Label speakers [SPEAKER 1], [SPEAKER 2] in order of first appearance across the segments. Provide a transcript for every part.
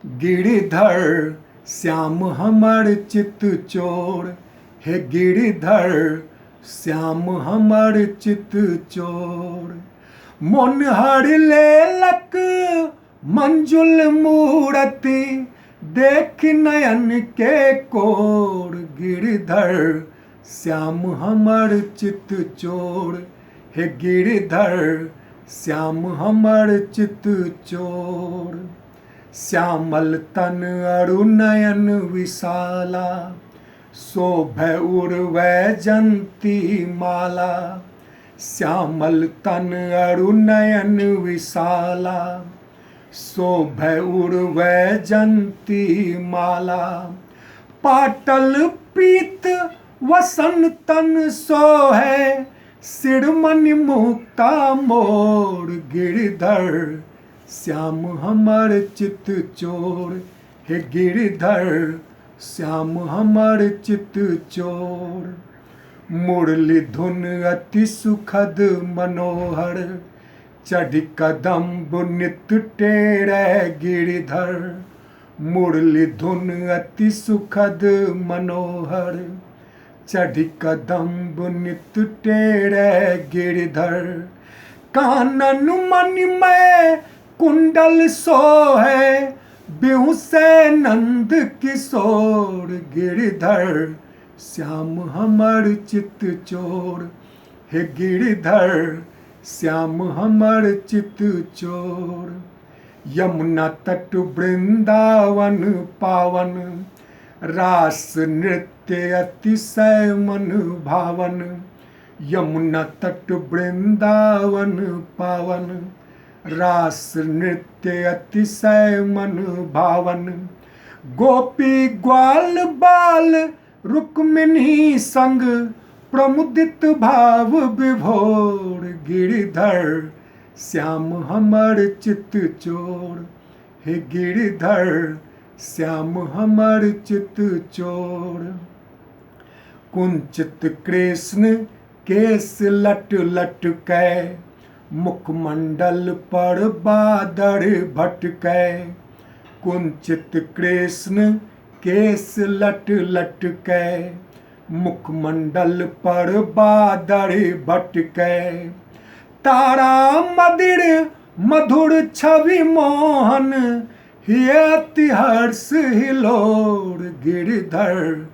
[SPEAKER 1] गिरिधर श्याम हमर चित चोर, हे गिरिधर श्याम हमर चित चोर। मन हर लेलक मंजुल मूरति, देख नयन के कोर। गिरिधर श्याम हमर चित चोर, हे गिरिधर श्याम हमर चित चोर। श्यामल तन अरु नयन विशाला, शोभै उर्वैजयंती माला। श्यामल तन अरु नयन विशाला, शोभै उर्वैजयंती माला। पाटल पीत वसन तन सोहै, शिरोमणि मुक्ता मोर। गिरिधर श्याम हमर चित चोर, हे गिरिधर श्याम हमर चित चोर। मुरली धुन अति सुखद मनोहर, चढ़ि कदम्ब नित टेरै गिरिधर। मुरली धुन अति सुखद मनोहर, चढ़ि कदम्ब नित टेरै गिरिधर। कानन मणिमय कुंडल सोहै, बिहुसै नंद किशोर। गिरिधर श्याम हमर चित चोर, हे गिरिधर श्याम हमर चित चोर। यमुना तट वृंदावन पावन, रास नृत्य अतिशय मन भावन। यमुना तट वृंदावन पावन, रास नृत्य अतिशय मन भावन। गोपी ग्वाल बाल रुक्मिणी संग, प्रमुदित भाव विभोर। गिरिधर श्याम हमर चित चोर, हे गिरिधर श्याम हमर चित चोर। कुंचित कृष्ण केस लट लटकै, मुखमंडल पर बादर भटकै। कुंचित कृष्ण केस लट लटकै, मुखमंडल पर बादर भटकै। तारा मदिर मधुर छवि मोहन, हिय अति हर्ष हिलोर। गिरिधर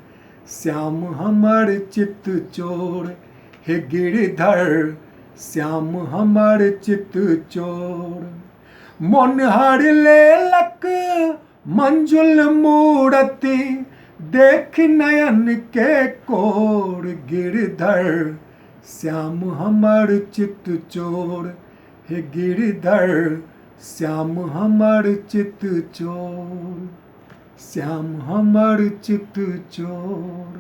[SPEAKER 1] श्याम हमर चित चोर, हे गिरिधर श्याम हमर चित चोर। मन हर लेलक मंजुल मूरति, देख नयन के कोर। गिरिधर श्याम हमर चित चोर, हे गिरिधर श्याम हमर चित चोर। श्याम हमर चित चोर।